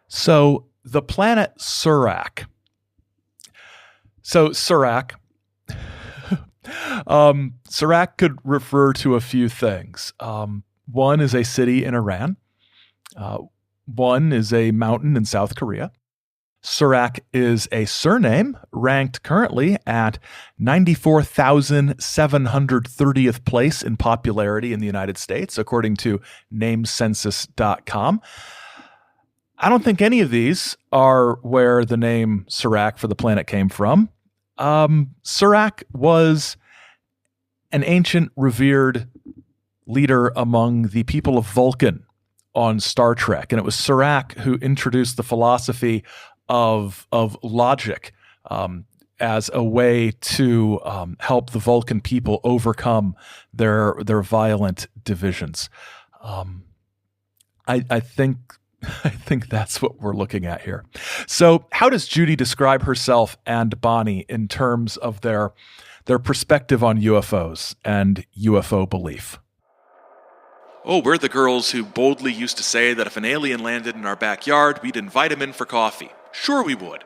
So, the planet Surak. So, Surak. Surak could refer to a few things. One is a city in Iran. One is a mountain in South Korea. Surak is a surname ranked currently at 94,730th place in popularity in the United States, according to namecensus.com. I don't think any of these are where the name Surak for the planet came from. Surak was an ancient, revered leader among the people of Vulcan on Star Trek, and it was Surak who introduced the philosophy of logic as a way to help the Vulcan people overcome their violent divisions. I think that's what we're looking at here. So, how does Judy describe herself and Bonnie in terms of their perspective on UFOs and UFO belief? Oh, we're the girls who boldly used to say that if an alien landed in our backyard, we'd invite him in for coffee. Sure we would.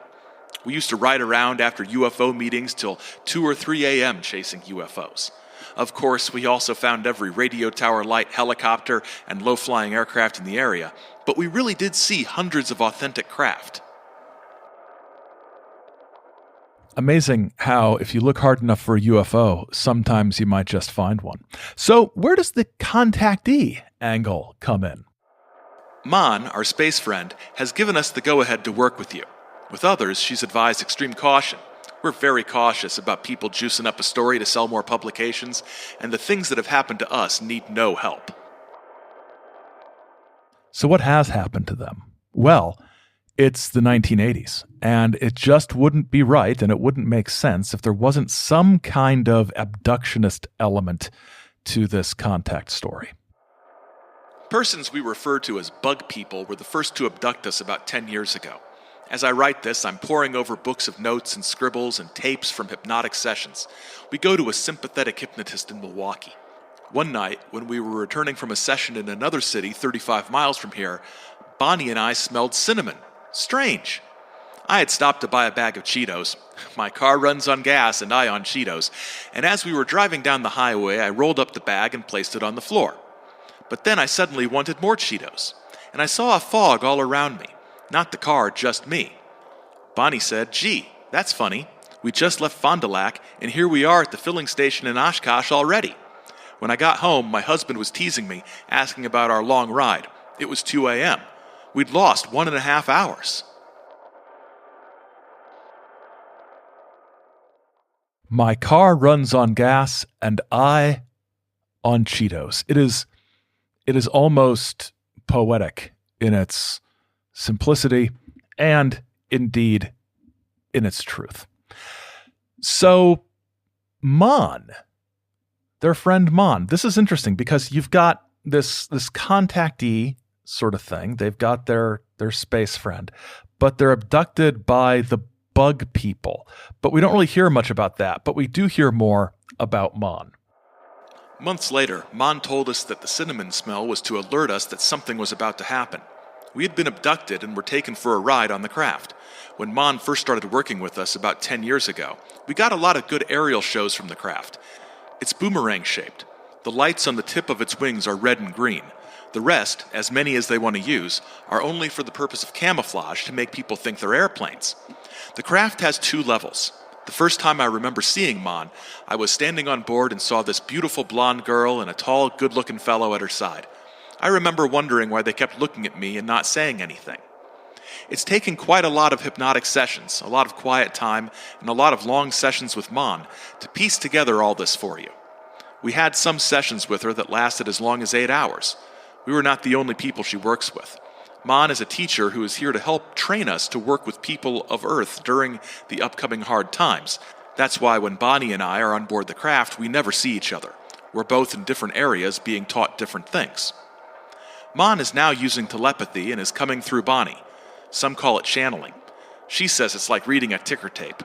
We used to ride around after UFO meetings till 2 or 3 a.m. chasing UFOs. Of course, we also found every radio tower light, helicopter, and low-flying aircraft in the area, but we really did see hundreds of authentic craft. Amazing how, if you look hard enough for a UFO, sometimes you might just find one. So, where does the contactee angle come in? Mon, our space friend, has given us the go-ahead to work with you. With others, she's advised extreme caution. We're very cautious about people juicing up a story to sell more publications, and the things that have happened to us need no help. So what has happened to them? Well, it's the 1980s, and it just wouldn't be right, and it wouldn't make sense if there wasn't some kind of abductionist element to this contact story. Persons we refer to as bug people were the first to abduct us about 10 years ago. As I write this, I'm poring over books of notes and scribbles and tapes from hypnotic sessions. We go to a sympathetic hypnotist in Milwaukee. One night, when we were returning from a session in another city 35 miles from here, Bonnie and I smelled cinnamon. Strange. I had stopped to buy a bag of Cheetos. My car runs on gas and I on Cheetos. And as we were driving down the highway, I rolled up the bag and placed it on the floor. But then I suddenly wanted more Cheetos. And I saw a fog all around me. Not the car, just me. Bonnie said, "Gee, that's funny. We just left Fond du Lac, and here we are at the filling station in Oshkosh already." When I got home, my husband was teasing me, asking about our long ride. It was 2 a.m. We'd lost 1.5 hours. My car runs on gas, and I on Cheetos. It is almost poetic in its simplicity, and indeed in its truth. So, Mon, their friend Mon, this is interesting because you've got this contactee sort of thing. They've got their space friend, but they're abducted by the bug people. But we don't really hear much about that, but we do hear more about Mon. Months later, Mon told us that the cinnamon smell was to alert us that something was about to happen. We had been abducted and were taken for a ride on the craft. When Mon first started working with us about 10 years ago, we got a lot of good aerial shows from the craft. It's boomerang-shaped. The lights on the tip of its wings are red and green. The rest, as many as they want to use, are only for the purpose of camouflage to make people think they're airplanes. The craft has 2 levels. The first time I remember seeing Mon, I was standing on board and saw this beautiful blonde girl and a tall, good-looking fellow at her side. I remember wondering why they kept looking at me and not saying anything. It's taken quite a lot of hypnotic sessions, a lot of quiet time, and a lot of long sessions with Mon to piece together all this for you. We had some sessions with her that lasted as long as 8 hours. We were not the only people she works with. Mon is a teacher who is here to help train us to work with people of Earth during the upcoming hard times. That's why when Bonnie and I are on board the craft, we never see each other. We're both in different areas being taught different things. Mon is now using telepathy and is coming through Bonnie. Some call it channeling. She says it's like reading a ticker tape.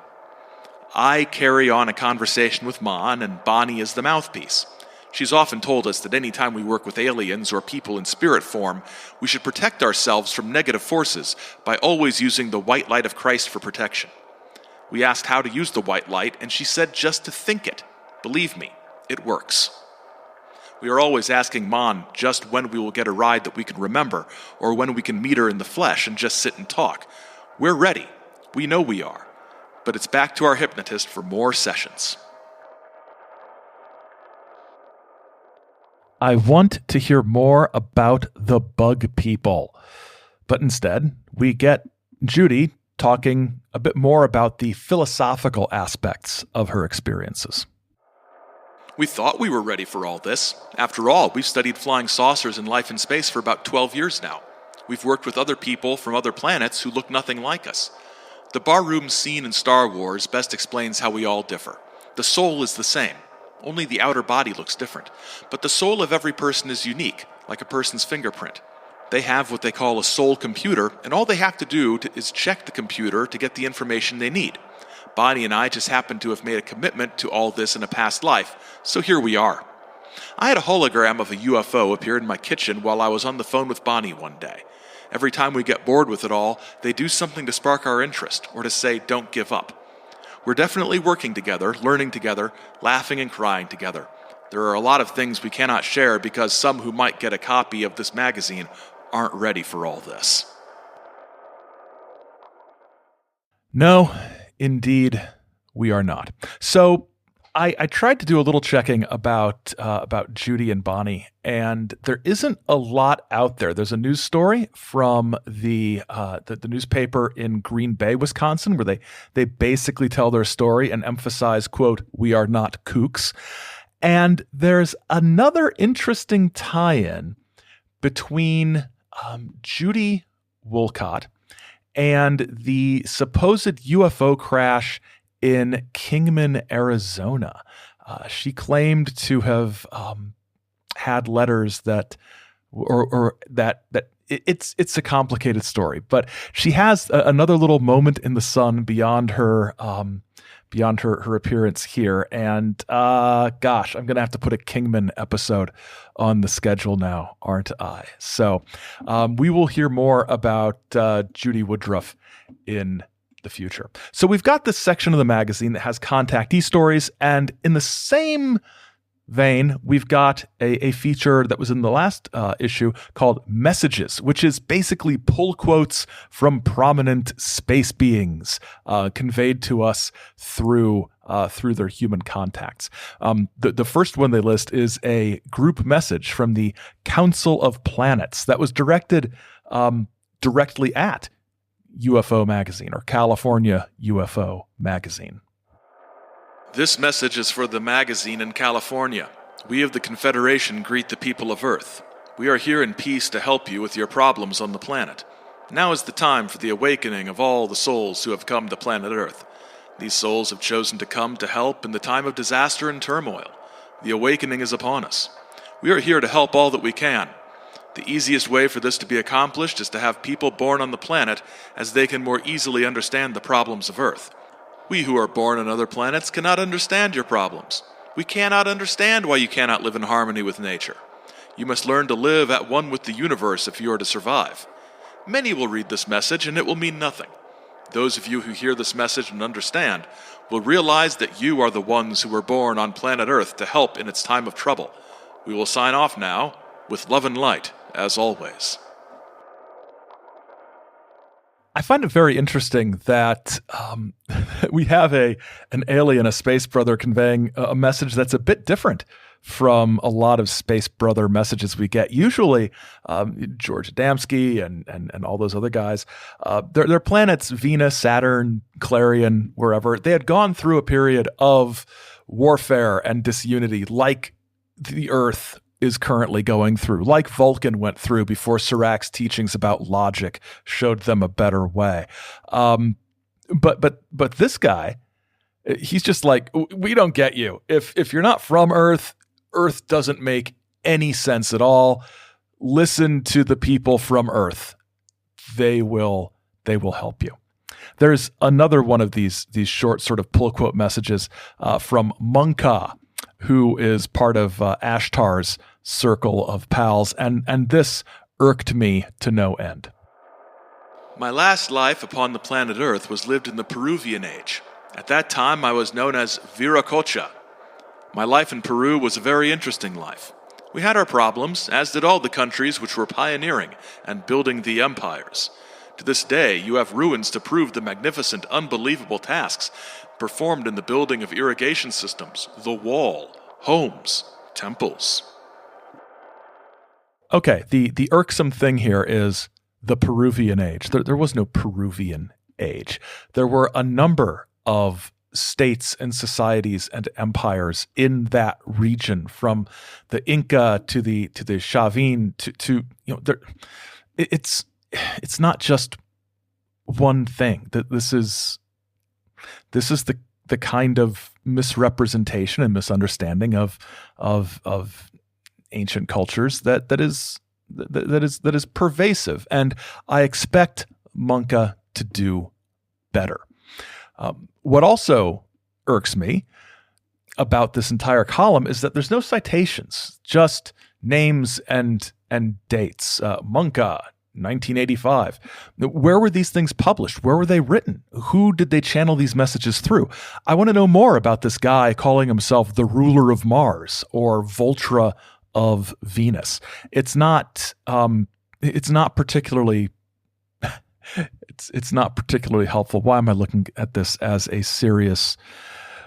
I carry on a conversation with Mon, and Bonnie is the mouthpiece. She's often told us that any time we work with aliens or people in spirit form, we should protect ourselves from negative forces by always using the white light of Christ for protection. We asked how to use the white light, and she said just to think it. Believe me, it works. We are always asking Mon just when we will get a ride that we can remember, or when we can meet her in the flesh and just sit and talk. We're ready. We know we are. But it's back to our hypnotist for more sessions. I want to hear more about the bug people. But instead, we get Judy talking a bit more about the philosophical aspects of her experiences. We thought we were ready for all this. After all, we've studied flying saucers and life in space for about 12 years now. We've worked with other people from other planets who look nothing like us. The barroom scene in Star Wars best explains how we all differ. The soul is the same. Only the outer body looks different. But the soul of every person is unique, like a person's fingerprint. They have what they call a soul computer, and all they have to do is check the computer to get the information they need. Bonnie and I just happen to have made a commitment to all this in a past life, so here we are. I had a hologram of a UFO appear in my kitchen while I was on the phone with Bonnie one day. Every time we get bored with it all, they do something to spark our interest, or to say, don't give up. We're definitely working together, learning together, laughing and crying together. There are a lot of things we cannot share because some who might get a copy of this magazine aren't ready for all this. No, indeed, we are not. So I tried to do a little checking about Judy and Bonnie, and there isn't a lot out there. There's a news story from the newspaper in Green Bay, Wisconsin, where they basically tell their story and emphasize, quote, "We are not kooks." And there's another interesting tie-in between Judy Wolcott and the supposed UFO crash in Kingman, Arizona. She claimed to have had letters that, or that it's a complicated story, but she has another little moment in the sun beyond her appearance here. And gosh, I'm gonna have to put a Kingman episode on the schedule now, aren't I? So we will hear more about Judy Woodruff in the future. So we've got this section of the magazine that has contactee stories, and in the same vein, we've got a feature that was in the last issue called Messages, which is basically pull quotes from prominent space beings conveyed to us through their human contacts. The first one they list is a group message from the Council of Planets that was directed directly at UFO Magazine, or California UFO Magazine. This message is for the magazine in California. We of the Confederation greet the people of Earth. We are here in peace to help you with your problems on the planet. Now is the time for the awakening of all the souls who have come to planet Earth. These souls have chosen to come to help in the time of disaster and turmoil. The awakening is upon us. We are here to help all that we can. The easiest way for this to be accomplished is to have people born on the planet, as they can more easily understand the problems of Earth. We who are born on other planets cannot understand your problems. We cannot understand why you cannot live in harmony with nature. You must learn to live at one with the universe if you are to survive. Many will read this message and it will mean nothing. Those of you who hear this message and understand will realize that you are the ones who were born on planet Earth to help in its time of trouble. We will sign off now with love and light, as always. I find it very interesting that we have an alien, a space brother, conveying a message that's a bit different from a lot of space brother messages we get. Usually, George Adamski and all those other guys, their planets, Venus, Saturn, Clarion, wherever, they had gone through a period of warfare and disunity like the Earth is currently going through, like Vulcan went through before Sirac's teachings about logic showed them a better way. But this guy He's just like, we don't get you. If you're not from Earth, Earth doesn't make any sense at all. Listen to the people from Earth. They will help you. There's another one of these short sort of pull quote messages from Munka, who is part of Ashtar's circle of pals, and this irked me to no end. My last life upon the planet Earth was lived in the Peruvian age. At that time, I was known as Viracocha. My life in Peru was a very interesting life. We had our problems, as did all the countries which were pioneering and building the empires. To this day, you have ruins to prove the magnificent, unbelievable tasks performed in the building of irrigation systems, the wall, homes, temples. Okay, the irksome thing here is the Peruvian age. There was no Peruvian age. There were a number of states and societies and empires in that region, from the Inca to the Chavin to it's not just one thing. That this is the kind of misrepresentation and misunderstanding of ancient cultures that is pervasive, and I expect Munka to do better. What also irks me about this entire column is that there's no citations, just names and dates. Munka, 1985. Where were these things published? Where were they written? Who did they channel these messages through? I want to know more about this guy calling himself the ruler of Mars or Voltra of Venus. It's not particularly it's not particularly helpful. Why am I looking at this as a serious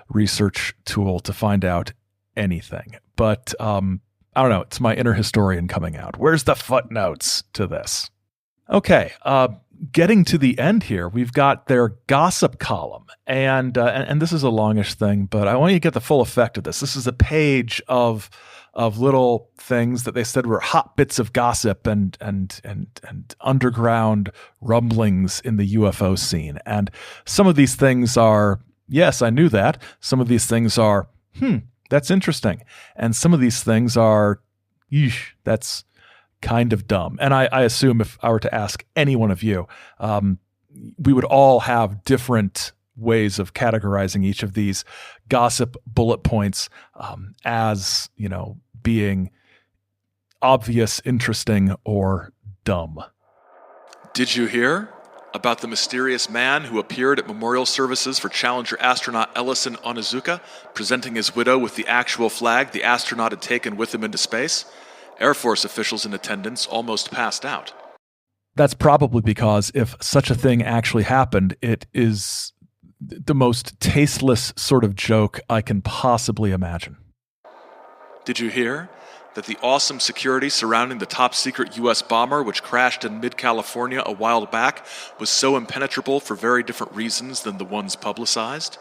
research tool to find out anything? But I don't know. It's my inner historian coming out. Where's the footnotes to this? Okay, getting to the end here, we've got their gossip column, and this is a longish thing, but I want you to get the full effect of this. This is a page of little things that they said were hot bits of gossip and underground rumblings in the UFO scene. And some of these things are, yes, I knew that. Some of these things are, that's interesting. And some of these things are, yeesh, that's kind of dumb. And I assume if I were to ask any one of you, we would all have different ways of categorizing each of these gossip bullet points as, being obvious, interesting, or dumb. Did you hear about the mysterious man who appeared at memorial services for Challenger astronaut Ellison Onizuka, presenting his widow with the actual flag the astronaut had taken with him into space? Air Force officials in attendance almost passed out. That's probably because if such a thing actually happened, it is the most tasteless sort of joke I can possibly imagine. Did you hear that the awesome security surrounding the top-secret U.S. bomber which crashed in mid-California a while back was so impenetrable for very different reasons than the ones publicized?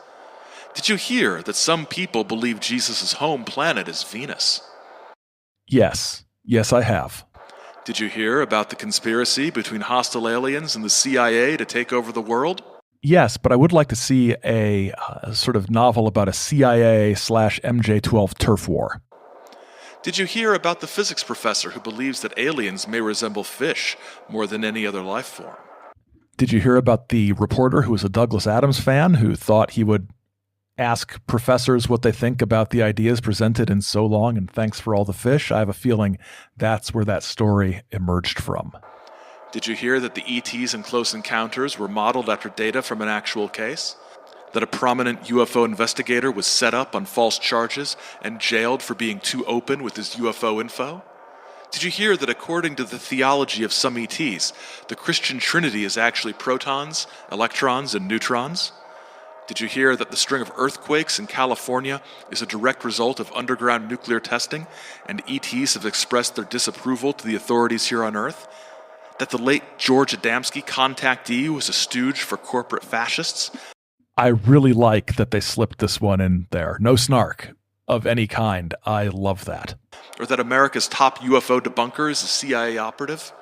Did you hear that some people believe Jesus' home planet is Venus? Yes, I have. Did you hear about the conspiracy between hostile aliens and the CIA to take over the world? Yes, but I would like to see a sort of novel about a CIA/MJ-12 turf war. Did you hear about the physics professor who believes that aliens may resemble fish more than any other life form? Did you hear about the reporter who was a Douglas Adams fan who thought he would ask professors what they think about the ideas presented in So Long and Thanks for All the Fish? I have a feeling that's where that story emerged from. Did you hear that the ETs in Close Encounters were modeled after data from an actual case? That a prominent UFO investigator was set up on false charges and jailed for being too open with his UFO info? Did you hear that according to the theology of some ETs, the Christian Trinity is actually protons, electrons, and neutrons? Did you hear that the string of earthquakes in California is a direct result of underground nuclear testing, and ETs have expressed their disapproval to the authorities here on Earth? That the late George Adamski, contactee, was a stooge for corporate fascists? I really like that they slipped this one in there. No snark of any kind. I love that. Or that America's top UFO debunker is a CIA operative?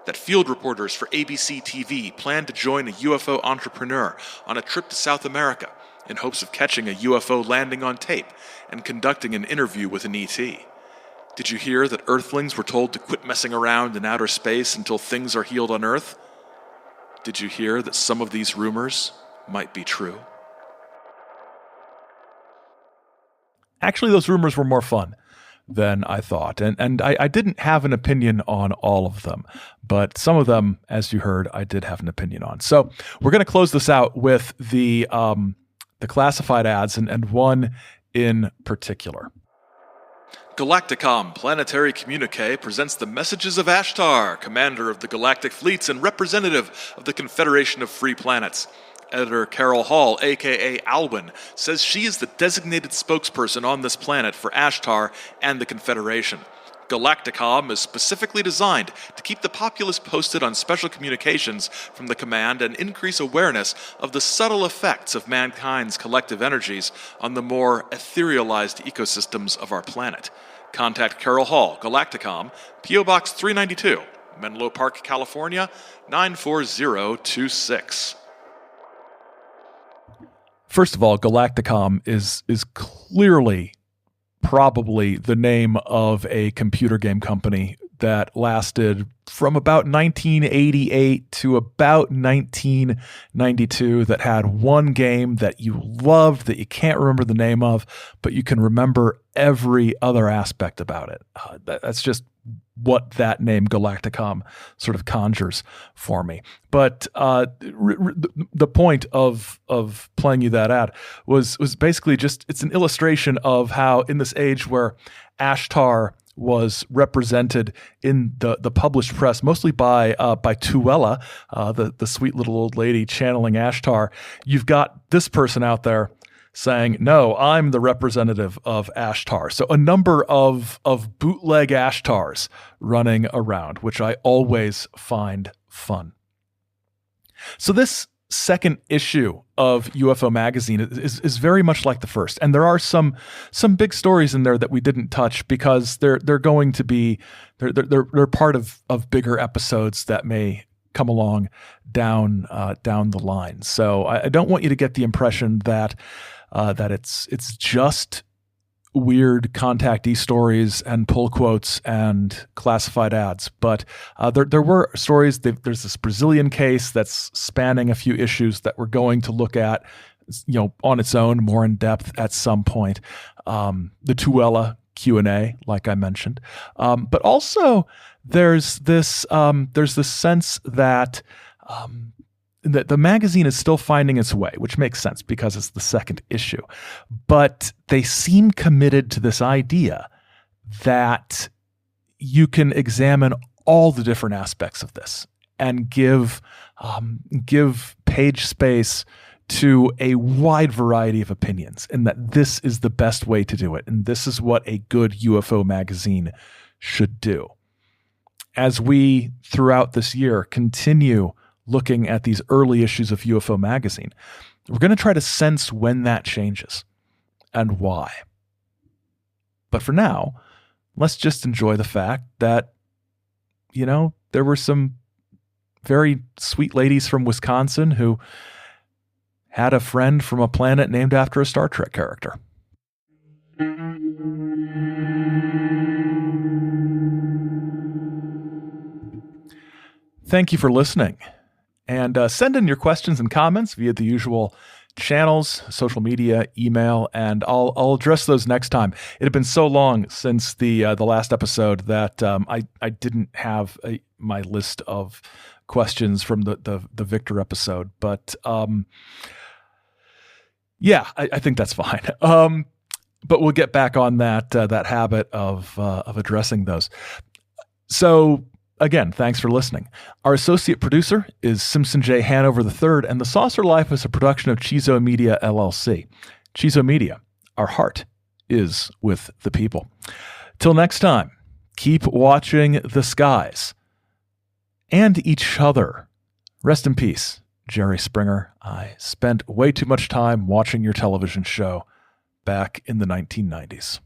That field reporters for ABC TV plan to join a UFO entrepreneur on a trip to South America in hopes of catching a UFO landing on tape and conducting an interview with an ET? Did you hear that Earthlings were told to quit messing around in outer space until things are healed on Earth? Did you hear that some of these rumors might be true? Actually, those rumors were more fun than I thought. And I didn't have an opinion on all of them, but some of them, as you heard, I did have an opinion on. So we're going to close this out with the classified ads and one in particular. Galacticom Planetary Communique presents the messages of Ashtar, commander of the galactic fleets and representative of the Confederation of Free Planets. Editor Carol Hall, a.k.a. Alwyn, says she is the designated spokesperson on this planet for Ashtar and the Confederation. Galacticom is specifically designed to keep the populace posted on special communications from the command and increase awareness of the subtle effects of mankind's collective energies on the more etherealized ecosystems of our planet. Contact Carol Hall, Galacticom, P.O. Box 392, Menlo Park, California, 94026. First of all, Galacticom is clearly probably the name of a computer game company that lasted from about 1988 to about 1992, that had one game that you loved that you can't remember the name of, but you can remember every other aspect about it. That's just what that name Galacticom sort of conjures for me. But the point of playing you that ad was basically just, it's an illustration of how in this age where Ashtar was represented in the published press, mostly by Tuella, the sweet little old lady channeling Ashtar, you've got this person out there saying, no, I'm the representative of Ashtar. So a number of bootleg Ashtars running around, which I always find fun. So this second issue of UFO Magazine is very much like the first, and there are some big stories in there that we didn't touch because they're going to be they're part of bigger episodes that may come along down the line. So I don't want you to get the impression that it's just weird contactee stories and pull quotes and classified ads. But there were stories. There's this Brazilian case that's spanning a few issues that we're going to look at, on its own, more in depth at some point. The Tuella Q&A, like I mentioned. But also there's this sense that the magazine is still finding its way, which makes sense because it's the second issue. But they seem committed to this idea that you can examine all the different aspects of this and give page space to a wide variety of opinions, and that this is the best way to do it. And this is what a good UFO magazine should do. As we, throughout this year, continue looking at these early issues of UFO Magazine, we're going to try to sense when that changes and why. But for now, let's just enjoy the fact that, there were some very sweet ladies from Wisconsin who had a friend from a planet named after a Star Trek character. Thank you for listening. And send in your questions and comments via the usual channels, social media, email, and I'll address those next time. It had been so long since the last episode that I didn't have my list of questions from the Victor episode, but yeah, I think that's fine. But we'll get back on that habit of addressing those. So. Again, thanks for listening. Our associate producer is Simpson J. Hanover III, and The Saucer Life is a production of Chizo Media, LLC. Chizo Media, our heart is with the people. Till next time, keep watching the skies and each other. Rest in peace, Jerry Springer. I spent way too much time watching your television show back in the 1990s.